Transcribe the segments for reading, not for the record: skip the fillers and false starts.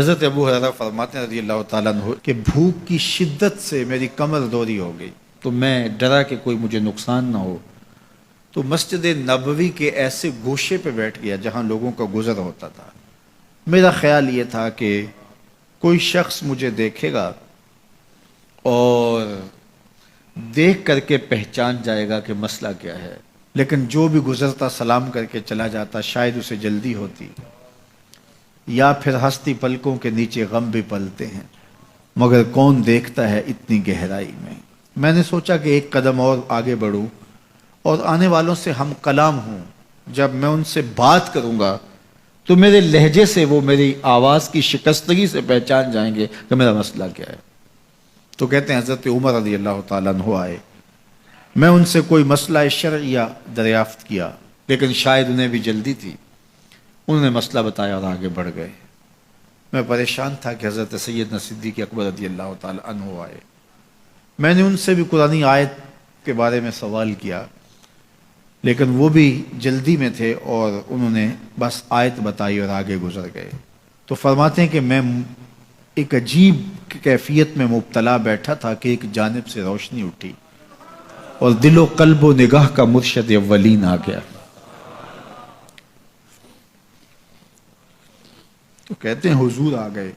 حضرت ابو ہریرہ فرماتے ہیں رضی اللہ تعالیٰ عنہ کہ بھوک کی شدت سے میری کمر دوری ہو گئی، تو میں ڈرا کہ کوئی مجھے نقصان نہ ہو، تو مسجد نبوی کے ایسے گوشے پہ بیٹھ گیا جہاں لوگوں کا گزر ہوتا تھا۔ میرا خیال یہ تھا کہ کوئی شخص مجھے دیکھے گا اور دیکھ کر کے پہچان جائے گا کہ مسئلہ کیا ہے، لیکن جو بھی گزرتا سلام کر کے چلا جاتا، شاید اسے جلدی ہوتی، یا پھر ہستی پلکوں کے نیچے غم بھی پلتے ہیں، مگر کون دیکھتا ہے اتنی گہرائی میں۔ میں نے سوچا کہ ایک قدم اور آگے بڑھوں اور آنے والوں سے ہم کلام ہوں، جب میں ان سے بات کروں گا تو میرے لہجے سے وہ میری آواز کی شکستگی سے پہچان جائیں گے کہ میرا مسئلہ کیا ہے۔ تو کہتے ہیں حضرت عمر رضی اللہ تعالیٰ عنہ آئے، میں ان سے کوئی مسئلہ شرعیہ دریافت کیا، لیکن شاید انہیں بھی جلدی تھی، انہوں نے مسئلہ بتایا اور آگے بڑھ گئے۔ میں پریشان تھا کہ حضرت سیدنا صدیق اکبر رضی اللہ تعالیٰ عنہ آئے۔ میں نے ان سے بھی قرآنی آیت کے بارے میں سوال کیا، لیکن وہ بھی جلدی میں تھے اور انہوں نے بس آیت بتائی اور آگے گزر گئے۔ تو فرماتے ہیں کہ میں ایک عجیب کیفیت میں مبتلا بیٹھا تھا کہ ایک جانب سے روشنی اٹھی اور دل و قلب و نگاہ کا مرشد اولین آ گیا۔ تو کہتے ہیں حضور آ گئے،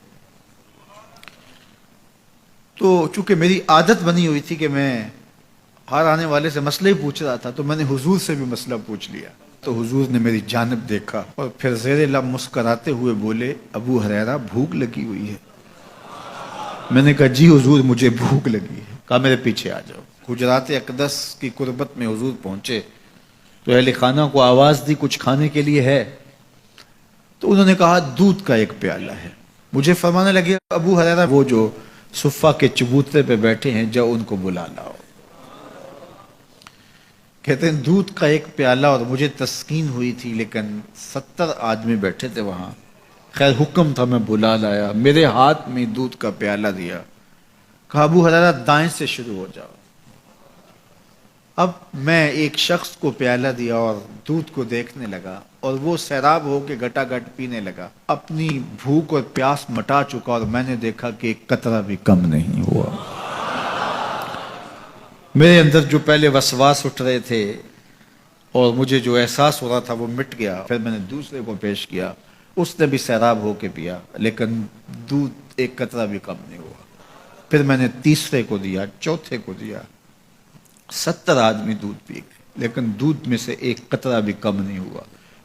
تو چونکہ میری عادت بنی ہوئی تھی کہ میں ہر آنے والے سے مسئلہ ہی پوچھ رہا تھا، تو میں نے حضور سے بھی مسئلہ پوچھ لیا۔ تو حضور نے میری جانب دیکھا اور پھر زیر لب مسکراتے ہوئے بولے، ابو ہریرہ بھوک لگی ہوئی ہے؟ میں نے کہا جی حضور مجھے بھوک لگی ہے۔ کہا میرے پیچھے آ جاؤ۔ حجرات اقدس کی قربت میں حضور پہنچے تو اہل خانہ کو آواز دی کچھ کھانے کے لیے ہے؟ تو انہوں نے کہا دودھ کا ایک پیالہ ہے۔ مجھے فرمانے لگے ابو ہریرہ وہ جو صفہ کے چبوترے پہ بیٹھے ہیں جاؤ ان کو بلا لاؤ۔ کہتے ہیں دودھ کا ایک پیالہ، اور مجھے تسکین ہوئی تھی لیکن 70 آدمی بیٹھے تھے وہاں۔ خیر حکم تھا، میں بلا لایا، میرے ہاتھ میں دودھ کا پیالہ دیا، کہا ابو ہریرہ دائیں سے شروع ہو جاؤ۔ اب میں ایک شخص کو پیالہ دیا اور دودھ کو دیکھنے لگا، اور وہ سیراب ہو کے گٹا گٹ پینے لگا، اپنی بھوک اور پیاس مٹا چکا، اور میں نے دیکھا کہ ایک قطرہ بھی کم نہیں ہوا۔ میرے اندر جو پہلے وسواس اٹھ رہے تھے اور مجھے جو احساس ہو رہا تھا وہ مٹ گیا۔ پھر میں نے دوسرے کو پیش کیا، اس نے بھی سیراب ہو کے پیا، لیکن دودھ ایک قطرہ بھی کم نہیں ہوا۔ پھر میں نے تیسرے کو دیا، چوتھے کو دیا، 70 آدمی دودھ پی گئے، لیکن دودھ میں سے ایک قطرہ بھی کم نہیں ہوا۔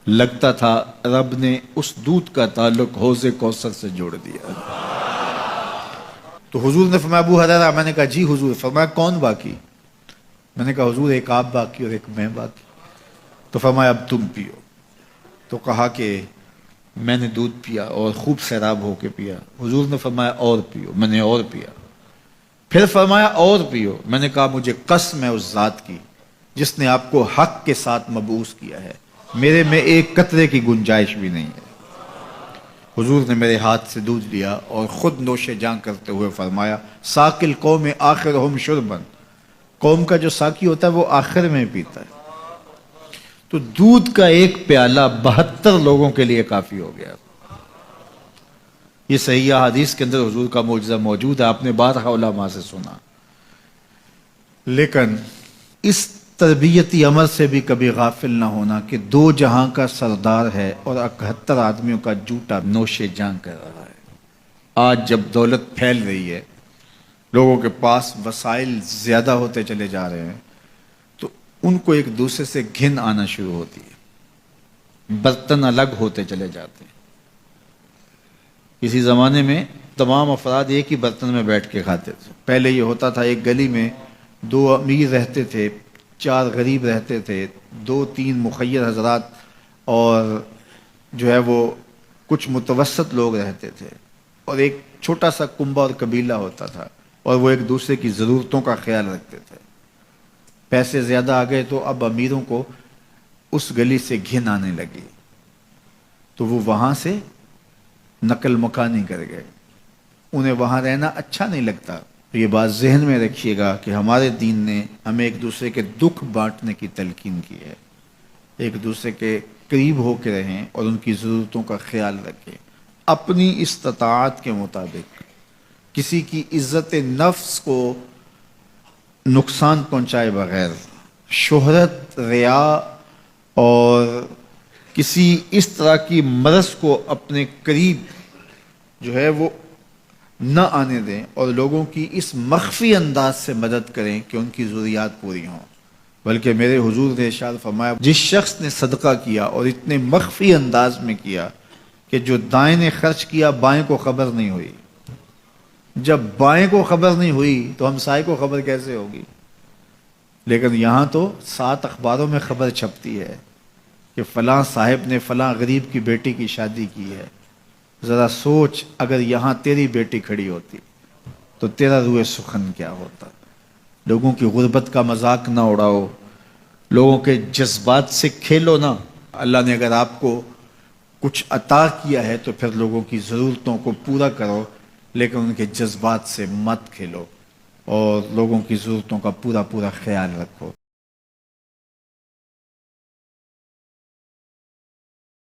لگتا تھا رب نے اس دودھ کا تعلق حوض کوثر سے جوڑ دیا۔ تو حضور نے فرمایا ابو ہریرہ، میں نے کہا جی حضور۔ فرمایا کون باقی؟ میں نے کہا حضور ایک آپ باقی اور ایک میں باقی۔ تو فرمایا اب تم پیو۔ تو کہا کہ میں نے دودھ پیا اور خوب سیراب ہو کے پیا۔ حضور نے فرمایا اور پیو، میں نے اور پیا۔ پھر فرمایا اور پیو۔ میں نے کہا مجھے قسم ہے اس ذات کی جس نے آپ کو حق کے ساتھ مبعوث کیا ہے، میرے میں ایک قطرے کی گنجائش بھی نہیں ہے۔ حضور نے میرے ہاتھ سے دودھ لیا اور خود نوش جاں کرتے ہوئے فرمایا ساقی القوم آخرہم شربا، قوم کا جو ساقی ہوتا ہے وہ آخر میں پیتا ہے۔ تو دودھ کا ایک پیالہ 72 لوگوں کے لیے کافی ہو گیا۔ یہ صحیح حدیث کے اندر حضور کا معجزہ موجود ہے، آپ نے بارہا علماء سے سنا۔ لیکن اس تربیتی عمل سے بھی کبھی غافل نہ ہونا کہ 2 جہاں کا سردار ہے اور 71 آدمیوں کا جوٹا نوش جاں کر رہا ہے۔ آج جب دولت پھیل رہی ہے، لوگوں کے پاس وسائل زیادہ ہوتے چلے جا رہے ہیں، تو ان کو ایک دوسرے سے گھن آنا شروع ہوتی ہے، برتن الگ ہوتے چلے جاتے ہیں۔ کسی زمانے میں تمام افراد ایک ہی برتن میں بیٹھ کے کھاتے تھے۔ پہلے یہ ہوتا تھا ایک گلی میں 2 امیر رہتے تھے، 4 غریب رہتے تھے، 2-3 مخیر حضرات اور جو ہے وہ کچھ متوسط لوگ رہتے تھے، اور ایک چھوٹا سا کنبہ اور قبیلہ ہوتا تھا، اور وہ ایک دوسرے کی ضرورتوں کا خیال رکھتے تھے۔ پیسے زیادہ آ گئے تو اب امیروں کو اس گلی سے گھن آنے لگی، تو وہ وہاں سے نقل مکانی کر گئے، انہیں وہاں رہنا اچھا نہیں لگتا۔ یہ بات ذہن میں رکھیے گا کہ ہمارے دین نے ہمیں ایک دوسرے کے دکھ بانٹنے کی تلقین کی ہے، ایک دوسرے کے قریب ہو کے رہیں اور ان کی ضرورتوں کا خیال رکھیں۔ اپنی استطاعت کے مطابق کسی کی عزت نفس کو نقصان پہنچائے بغیر، شہرت، ریا اور کسی اس طرح کی مرض کو اپنے قریب جو ہے وہ نہ آنے دیں، اور لوگوں کی اس مخفی انداز سے مدد کریں کہ ان کی ضروریات پوری ہوں۔ بلکہ میرے حضور نے ارشاد فرمایا، جس شخص نے صدقہ کیا اور اتنے مخفی انداز میں کیا کہ جو دائیں نے خرچ کیا بائیں کو خبر نہیں ہوئی، جب بائیں کو خبر نہیں ہوئی تو ہمسائے کو خبر کیسے ہوگی؟ لیکن یہاں تو 7 اخباروں میں خبر چھپتی ہے کہ فلاں صاحب نے فلاں غریب کی بیٹی کی شادی کی ہے۔ ذرا سوچ، اگر یہاں تیری بیٹی کھڑی ہوتی تو تیرا روح سخن کیا ہوتا؟ لوگوں کی غربت کا مذاق نہ اڑاؤ، لوگوں کے جذبات سے کھیلو نہ۔ اللہ نے اگر آپ کو کچھ عطا کیا ہے تو پھر لوگوں کی ضرورتوں کو پورا کرو، لیکن ان کے جذبات سے مت کھیلو اور لوگوں کی ضرورتوں کا پورا خیال رکھو۔